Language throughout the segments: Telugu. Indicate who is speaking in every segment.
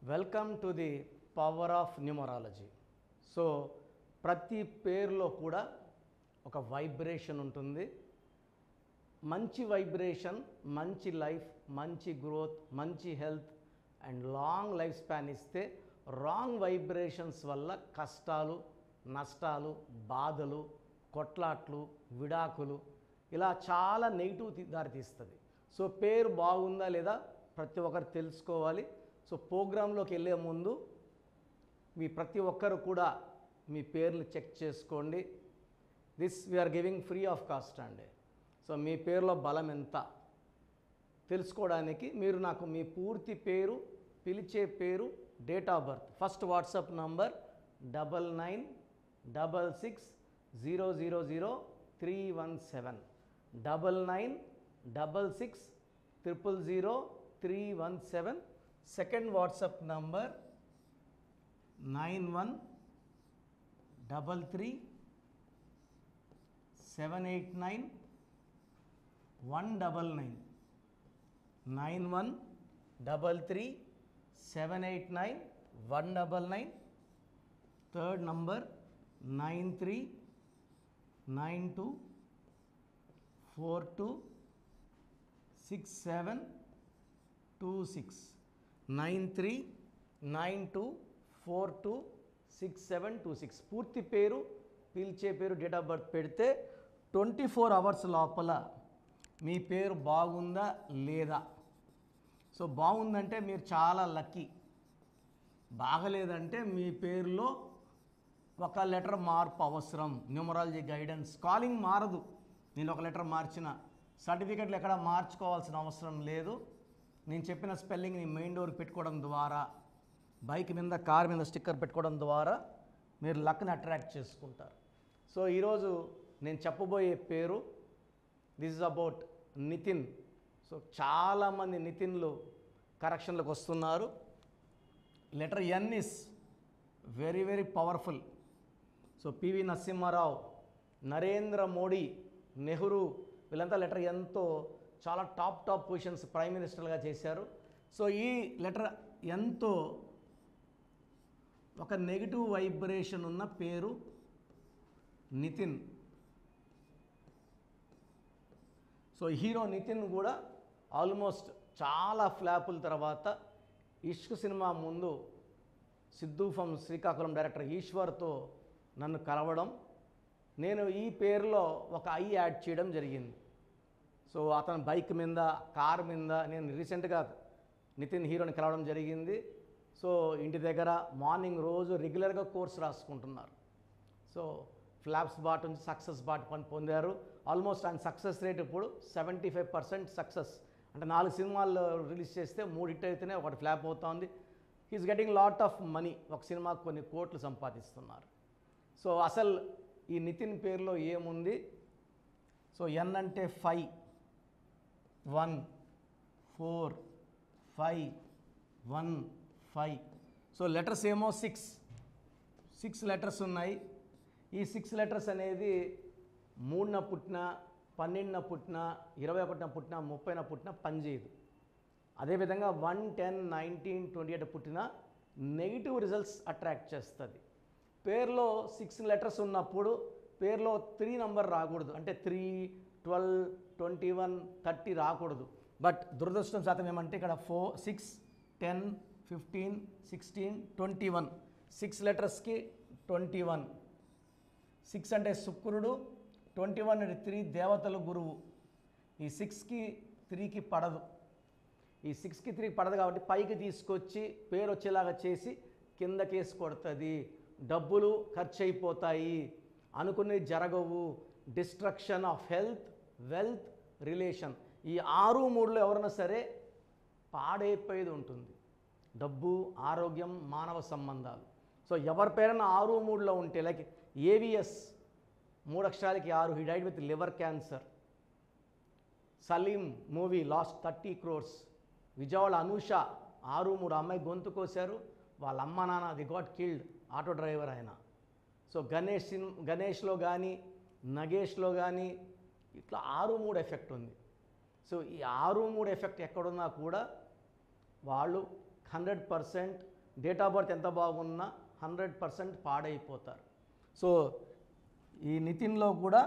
Speaker 1: Welcome to the power of numerology. So ప్రతి పేరులో కూడా ఒక వైబ్రేషన్ ఉంటుంది. మంచి వైబ్రేషన్ మంచి లైఫ్, మంచి గ్రోత్, మంచి health and long life span ఇస్తే, రాంగ్ వైబ్రేషన్స్ వల్ల కష్టాలు, నష్టాలు, బాధలు, కొట్లాట్లు, విడాకులు ఇలా చాలా నెగిటివ్ దారితీస్తుంది. సో పేరు బాగుందా లేదా ప్రతి ఒక్కరు తెలుసుకోవాలి. సో ప్రోగ్రాంలోకి వెళ్ళే ముందు మీ ప్రతి ఒక్కరు కూడా మీ పేర్లు చెక్ చేసుకోండి. This we're giving free of cost అండి. సో మీ పేరులో బలం ఎంత తెలుసుకోవడానికి మీరు నాకు మీ పూర్తి పేరు, పిలిచే పేరు, date of birth, first WhatsApp number 9966000317 9966000317. Second WhatsApp number 9133789199 9133789199. Third number 9392426726 9392426726. పూర్తి పేరు, పిలిచే పేరు, డేట్ ఆఫ్ బర్త్ పెడితే 24 అవర్స్ లోపల మీ పేరు బాగుందా లేదా. సో బాగుందంటే మీరు చాలా లక్కీ, బాగలేదంటే మీ పేరులో ఒక లెటర్ మార్పు అవసరం. న్యూమరాలజీ గైడెన్స్, కాలింగ్ మారదు. నేను ఒక లెటర్ మార్చిన, సర్టిఫికెట్లు ఎక్కడ మార్చుకోవాల్సిన అవసరం లేదు. నేను చెప్పిన స్పెల్లింగ్ని మెయిన్ డోర్ పెట్టుకోవడం ద్వారా, బైక్ మీద, కార్ మీద స్టిక్కర్ పెట్టుకోవడం ద్వారా మీరు లక్ని అట్రాక్ట్ చేసుకుంటారు. సో ఈరోజు నేను చెప్పబోయే పేరు, this is about Nitin. So చాలామంది నితిన్లు కరెక్షన్లకు వస్తున్నారు. Letter N is very very powerful. So PV Narasimha Rao, Narendra Modi, Nehru వీళ్ళంతా లెటర్ ఎన్తో చాలా టాప్ పొజిషన్స్ ప్రైమ్ మినిస్టర్గా చేశారు. సో ఈ లెటర్ ఎన్తో ఒక నెగిటివ్ వైబ్రేషన్ ఉన్న పేరు నితిన్. సో హీరో నితిన్ కూడా ఆల్మోస్ట్ చాలా ఫ్లాపుల తర్వాత ఇష్క్ సినిమా ముందు సిద్ధూ ఫ్రమ్ శ్రీకాకుళం డైరెక్టర్ ఈశ్వర్తో నన్ను కలవడం, నేను ఈ పేరులో ఒక ఐ యాడ్ చేయడం జరిగింది. సో అతను బైక్ మీద, కార్ మీద నేను రీసెంట్గా నితిన్ హీరోని కలవడం జరిగింది. సో ఇంటి దగ్గర మార్నింగ్ రోజు రెగ్యులర్గా కోర్స్ రాసుకుంటున్నారు. సో ఫ్లాప్స్ బాట్ నుంచి సక్సెస్ బాట్ పొందారు. ఆల్మోస్ట్ ఆయన సక్సెస్ రేట్ ఇప్పుడు 75% సక్సెస్. అంటే 4 సినిమాలు రిలీజ్ చేస్తే 3 హిట్ అయితేనే ఒకటి ఫ్లాప్ అవుతుంది. He's getting lot of money. ఒక సినిమాకు కొన్ని కోట్లు సంపాదిస్తున్నారు. సో అసలు ఈ నితిన్ పేరులో ఏముంది? సో ఎన్ అంటే 5, 1 4 5 1 5. సో లెటర్స్ ఏమో 6 లెటర్స్ ఉన్నాయి. ఈ 6 లెటర్స్ అనేది 3న పుట్టినా, 12న పుట్టినా, 21న పుట్టినా, 30న పుట్టినా పనిచేయదు. అదేవిధంగా 1 10 19 28 పుట్టినా నెగిటివ్ రిజల్ట్స్ అట్రాక్ట్ చేస్తుంది. పేరులో 6 లెటర్స్ ఉన్నప్పుడు పేరులో 3 నంబర్ రాకూడదు. అంటే 3 12 21 30 రాకూడదు. బట్ దురదృష్టం శాతం ఏమంటే ఇక్కడ 4 6 10 15 16 21 6 లెటర్స్కి 21. 6 అంటే శుక్రుడు, 21 అంటే 3 దేవతల గురువు. ఈ 6కి 3కి పడదు. ఈ 6కి 3కి పడదు కాబట్టి పైకి తీసుకొచ్చి పేరు వచ్చేలాగా చేసి కిందకేసి కొడుతుంది. డబ్బులు ఖర్చు అయిపోతాయి, అనుకునేది జరగవు, destruction of health, wealth, relation. ఈ 6 3లో ఎవరైనా సరే పాడైపోయేది ఉంటుంది. డబ్బు, ఆరోగ్యం, మానవ సంబంధాలు. సో ఎవరి పేరైనా 6 3లో ఉంటే, లైక్ ఏవిఎస్ 3 అక్షరాలకి 6, he died with liver cancer. Saleem movie lost 30 crores. Vijayawada Anusha 6 3 అమ్మాయి గొంతు కోశారు, వాళ్ళ అమ్మ నాన్న they got killed, auto driver ఆయన. సో గణేష్లో కానీ, నగేష్లో కానీ ఇట్లా 6 3 ఎఫెక్ట్ ఉంది. సో ఈ 6 3 ఎఫెక్ట్ ఎక్కడున్నా కూడా వాళ్ళు 100%, డేట్ ఆఫ్ బర్త్ ఎంత బాగున్నా 100% పాడైపోతారు. సో ఈ నితిన్లో కూడా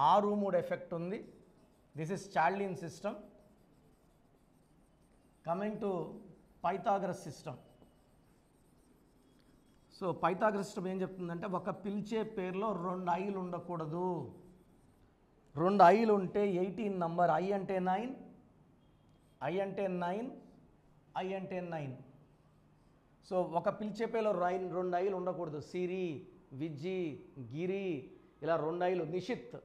Speaker 1: 6-3 ఎఫెక్ట్ ఉంది. This is చార్లిన్ system. Coming to Pythagoras system. So Pythagoras system ఏం చెప్తుందంటే, ఒక పిలిచే పేరులో 2 ఐలు ఉండకూడదు. 2 ఐలు ఉంటే 18 నంబర్. ఐ అంటే 9, ఐ అంటే 9, ఐ అంటే 9. సో ఒక పిలిచే పేరులో 2 ఐలు ఉండకూడదు. సిరి, విజ్జి, గిరి, ఇలా 2 ఐలు. Nishith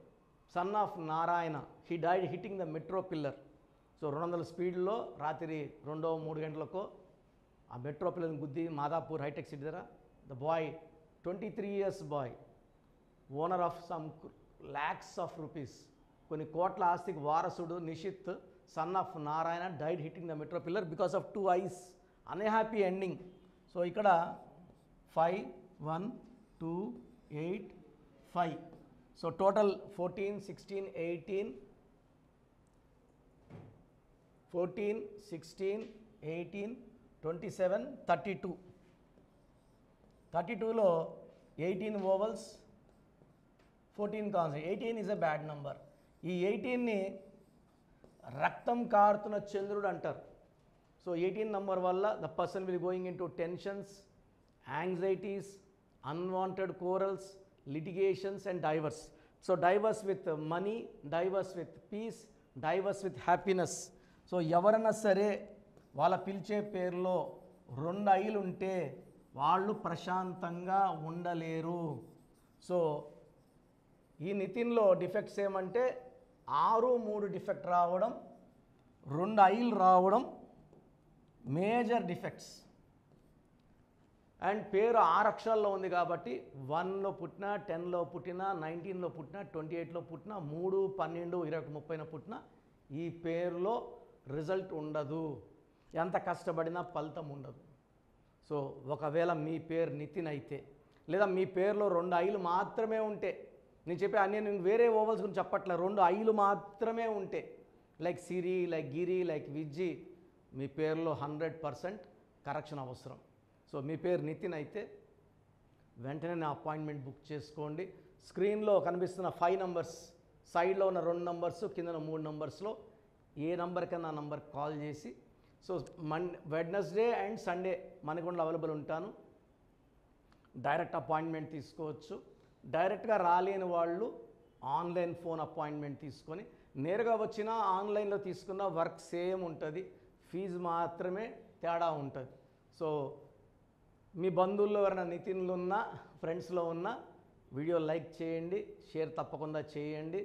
Speaker 1: son of Narayana, he died hitting the metro pillar. So 200 స్పీడ్లో రాత్రి 2-3 గంటలకో ఆ మెట్రో పిల్లర్ని గుద్ది మాదాపూర్ హైటెక్ సిటీ దగ్గర. The boy 23 years boy, owner of some lakhs of rupees, కొన్ని కోట్ల ఆస్తికి వారసుడు Nishith son of Narayana died hitting the metro pillar because of 2 eyes. Unhappy ending. So ఇక్కడ 5, 1, 2, 8, 5. So total 14, 16, 18, 14, 16, 18, 27, 32. 32లో 18 ovals, 14 consonant. 18 is a bad number. ఈ 18ని రక్తం కారుతున్న చంద్రుడు అంటారు. సో 18 నంబర్ వల్ల the person will going in to tensions, anxieties, unwanted corals, litigations and diverse. So divorce with money, divorce with peace, divorce with happiness. So ఎవరైనా సరే వాళ్ళ పిలిచే పేరులో 2 ఐలు ఉంటే వాళ్ళు ప్రశాంతంగా ఉండలేరు. సో ఈ నితిన్లో డిఫెక్ట్స్ ఏమంటే 6-3 డిఫెక్ట్ రావడం, 2 ఐలు రావడం మేజర్ డిఫెక్ట్స్. అండ్ పేరు 6 అక్షరాల్లో ఉంది కాబట్టి 1లో పుట్టినా, 10లో పుట్టినా, 19లో పుట్టినా, 28లో పుట్టినా, 3, 12, 21, 30 పుట్టినా ఈ పేరులో రిజల్ట్ ఉండదు. ఎంత కష్టపడినా ఫలితం ఉండదు. సో ఒకవేళ మీ పేరు నితిన్ అయితే, లేదా మీ పేరులో 2 ఐలు మాత్రమే ఉంటే, నేను చెప్పే నేను వేరే ఓవల్స్ గురించి చెప్పట్లే, 2 ఐలు మాత్రమే ఉంటే, లైక్ సిరి, లైక్ గిరి, లైక్ విజ్జి, మీ పేరులో 100% కరెక్షన్ అవసరం. సో మీ పేరు నితిన్ అయితే వెంటనే నా అపాయింట్మెంట్ బుక్ చేసుకోండి. స్క్రీన్లో కనిపిస్తున్న 5 నంబర్స్, సైడ్లో ఉన్న 2 నంబర్స్, కింద 3 నంబర్స్లో ఏ నంబర్కైనా ఆ నంబర్కి కాల్ చేసి, సో వెడ్నెస్డే అండ్ సండే మనకొండలో అవైలబుల్ ఉంటాను. డైరెక్ట్ అపాయింట్మెంట్ తీసుకోవచ్చు. డైరెక్ట్గా రాలేని వాళ్ళు ఆన్లైన్ ఫోన్ అపాయింట్మెంట్ తీసుకొని, నేరుగా వచ్చినా ఆన్లైన్లో తీసుకున్న వర్క్ సేమ్ ఉంటుంది, ఫీజు మాత్రమే తేడా ఉంటుంది. సో మీ బంధువుల్లో ఎవరైనా నితిన్లు ఉన్నా, ఫ్రెండ్స్లో ఉన్న వీడియో లైక్ చేయండి, షేర్ తప్పకుండా చేయండి.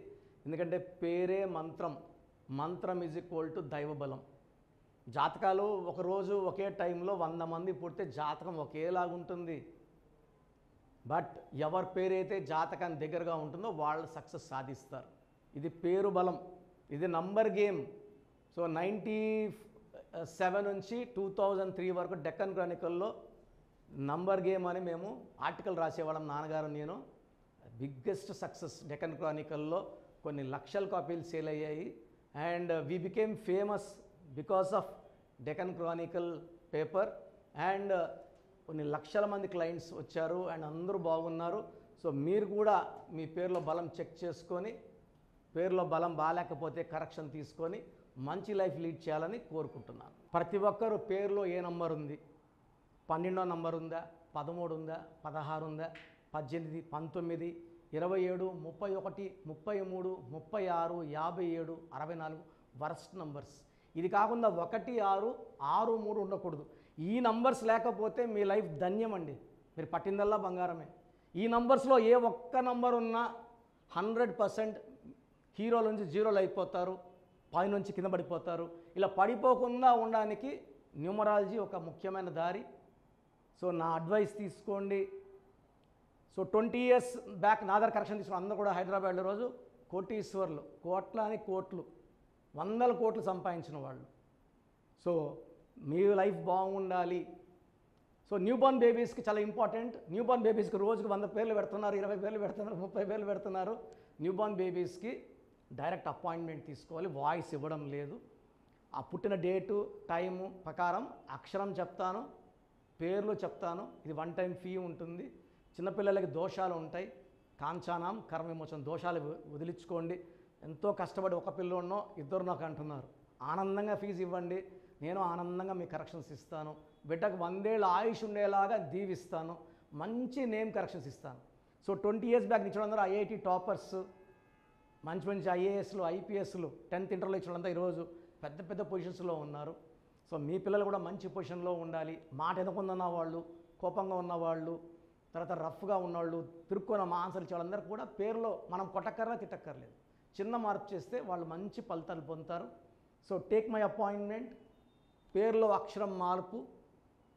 Speaker 1: ఎందుకంటే పేరే మంత్రం, మంత్రం ఈజ్ ఈక్వల్ టు దైవబలం. జాతకాలు ఒకరోజు ఒకే టైంలో 100 మంది పుడితే జాతకం ఒకేలాగుంటుంది. బట్ ఎవరి పేరైతే జాతకానికి దగ్గరగా ఉంటుందో వాళ్ళు సక్సెస్ సాధిస్తారు. ఇది పేరు బలం, ఇది నంబర్ గేమ్. సో 97 నుంచి 2003 వరకు డెక్కన్ క్రానికల్లో నంబర్ గేమ్ అని మేము ఆర్టికల్ రాసేవాళ్ళం, నాన్నగారు నేను. బిగ్గెస్ట్ సక్సెస్ డెక్కన్ క్రానికల్లో, కొన్ని లక్షల కాపీలు సేల్ అయ్యాయి. And we became famous because of Deccan Chronicle paper. And కొన్ని లక్షల మంది క్లయింట్స్ వచ్చారు అండ్ అందరూ బాగున్నారు. సో మీరు కూడా మీ పేరులో బలం చెక్ చేసుకొని, పేరులో బలం బాగాలేకపోతే కరెక్షన్ తీసుకొని మంచి లైఫ్ లీడ్ చేయాలని కోరుకుంటున్నాను. ప్రతి ఒక్కరు పేరులో ఏ నంబర్ ఉంది, 12వ నంబర్ ఉందా, 13 ఉందా, 16 ఉందా, 18, 19, 27, 31, 33, 36, 57, 64 వర్స్ట్ నంబర్స్. ఇది కాకుండా 1, 6, 6, 3 ఉండకూడదు. ఈ నంబర్స్ లేకపోతే మీ లైఫ్ ధన్యం అండి, మీరు పట్టిందల్లా బంగారమే. ఈ నంబర్స్లో ఏ ఒక్క నంబర్ ఉన్నా 100% హీరోల నుంచి జీరోలు అయిపోతారు, పైనుంచి కింద పడిపోతారు. ఇలా పడిపోకుండా ఉండడానికి న్యూమరాలజీ ఒక ముఖ్యమైన దారి. సో నా అడ్వైస్ తీసుకోండి. సో 20 years బ్యాక్ నా దగ్గర కరెక్షన్ తీసుకున్న అందరూ కూడా హైదరాబాద్లో రోజు కోటీశ్వర్లు, కోట్లు, 100 కోట్లు సంపాదించిన వాళ్ళు. సో మీ లైఫ్ బాగుండాలి. సో న్యూబార్న్ బేబీస్కి చాలా ఇంపార్టెంట్. న్యూబార్న్ బేబీస్కి రోజుకు 100 పేర్లు పెడుతున్నారు, 20 పేర్లు పెడుతున్నారు, 30 పేర్లు పెడుతున్నారు. న్యూబార్న్ బేబీస్కి డైరెక్ట్ అపాయింట్మెంట్ తీసుకోవాలి, వాయిస్ ఇవ్వడం లేదు. ఆ పుట్టిన డేటు టైము ప్రకారం అక్షరం చెప్తాను, పేర్లు చెప్తాను. ఇది 1 టైం ఫీ ఉంటుంది. చిన్నపిల్లలకి దోషాలు ఉంటాయి. కాంచానాం కర్మ విమోచనం, దోషాలు వదిలించుకోండి. ఎంతో కష్టపడి ఒక పిల్లోనో ఇద్దరు నాకు అంటున్నారు. ఆనందంగా ఫీజు ఇవ్వండి, నేను ఆనందంగా మీ కరెక్షన్స్ ఇస్తాను. బిడ్డకు 100 ఏళ్ళ ఆయుష్ ఉండేలాగా దీవిస్తాను. మంచి నేమ్ కరెక్షన్స్ ఇస్తాను. సో 20 years బ్యాక్ నుంచి అందరూ ఐఐటి టాపర్స్, మంచి మంచి ఐఏఎస్లు, ఐపీఎస్లు, 10th ఇంటర్లో ఇచ్చిన వాళ్ళంతా ఈరోజు పెద్ద పెద్ద పొజిషన్స్లో ఉన్నారు. సో మీ పిల్లలు కూడా మంచి పొజిషన్లో ఉండాలి. మాట ఎదుకున్న వాళ్ళు, కోపంగా ఉన్నవాళ్ళు, తర్వాత రఫ్గా ఉన్నవాళ్ళు, తిరుక్కున్న మా ఆన్సర్ ఇచ్చే వాళ్ళందరూ కూడా పేరులో మనం కొట్టక్కర్లా తిట్టక్కర్లేదు. చిన్న మార్పు చేస్తే వాళ్ళు మంచి ఫలితాలు పొందుతారు. So take my appointment. పేరులో అక్షరం మార్పు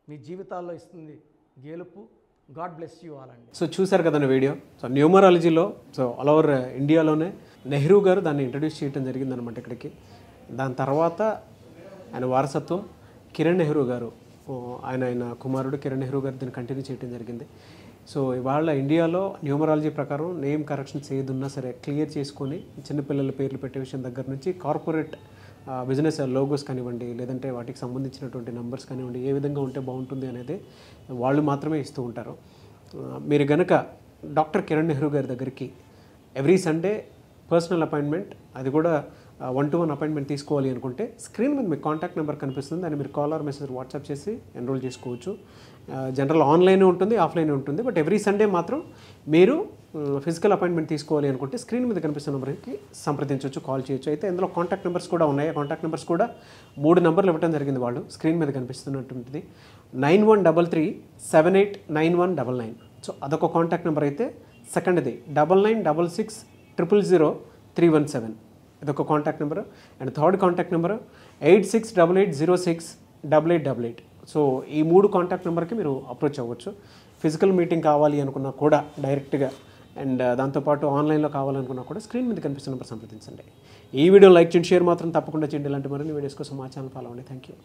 Speaker 1: మీ జీవితాల్లో ఇస్తుంది గెలుపు. గాడ్ బ్లెస్ యూ ఆల్ అండి.
Speaker 2: సో చూసారు కదండి వీడియో. సో న్యూమరాలజీలో సో ఆల్ ఓవర్ ఇండియాలోనే నెహ్రూ గారు దాన్ని ఇంట్రడ్యూస్ చేయడం జరిగిందనమాట ఇక్కడికి. దాని తర్వాత ఆయన వారసత్వం కిరణ్ నెహ్రూ గారు, ఆయన కుమారుడు కిరణ్ నెహ్రూ గారు దీన్ని కంటిన్యూ చేయడం జరిగింది. సో ఇవాళ ఇండియాలో న్యూమరాలజీ ప్రకారం నేమ్ కరెక్షన్స్ ఏదున్నా సరే క్లియర్ చేసుకొని చిన్నపిల్లల పేర్లు పెట్టే విషయం దగ్గర నుంచి కార్పొరేట్ బిజినెస్ లోగోస్ కానివ్వండి, లేదంటే వాటికి సంబంధించినటువంటి నెంబర్స్ కానివ్వండి, ఏ విధంగా ఉంటే బాగుంటుంది అనేది వాళ్ళు మాత్రమే ఇస్తూ ఉంటారు. మీరు కనుక డాక్టర్ కిరణ్ నెహ్రూ గారి దగ్గరికి ఎవ్రీ సండే పర్సనల్ అపాయింట్మెంట్, అది కూడా 1-to-1 అపాయింట్మెంట్ తీసుకోవాలి అనుకుంటే స్క్రీన్ మీద మీకు కాంటాక్ట్ నెంబర్ కనిపిస్తుంది. దాన్ని మీరు కాల్ ఆర్ మెసేజ్ వాట్సాప్ చేసి ఎన్రోల్ చేసుకోవచ్చు. జనరల్ ఆన్లైన్ ఉంటుంది, ఆఫ్లైన్ ఉంటుంది. బట్ ఎవ్రీ సండే మాత్రం మీరు ఫిజికల్ అపాయింట్మెంట్ తీసుకోవాలి అనుకుంటే స్క్రీన్ మీద కనిపిస్తున్న నెంబర్కి సంప్రదించవచ్చు, కాల్ చేయొచ్చు. అయితే ఇందులో కాంటాక్ట్ నెంబర్స్ కూడా ఉన్నాయి. ఆ కాంటాక్ట్ నెంబర్స్ కూడా 3 నెంబర్లు ఇవ్వడం జరిగింది వాళ్ళు. స్క్రీన్ మీద కనిపిస్తున్నటువంటిది 9133789199. సో అదొక కాంటాక్ట్ నెంబర్ అయితే. సెకండ్ది 9966000317, ఇదొక contact number. And third contact number 8688068888. So ఈ 3 కాంటాక్ట్ నెంబర్కి మీరు అప్రోచ్ అవ్వచ్చు. ఫిజికల్ మీటింగ్ కావాలి అనుకున్నా కూడా డైరెక్ట్గా, అండ్ దాంతోపాటు ఆన్లైన్లో కావాలనుకున్నా కూడా స్క్రీన్ మీద కనిపిస్తున్న నెంబర్ సంప్రదించండి. ఈ వీడియో లైక్ చేయండి, షేర్ మాత్రం తప్పకుండా చేయండి. ఇలాంటి మరిన్ని వీడియోస్ కోసం మా ఛానల్ ఫాలో అవ్వండి. Thank you.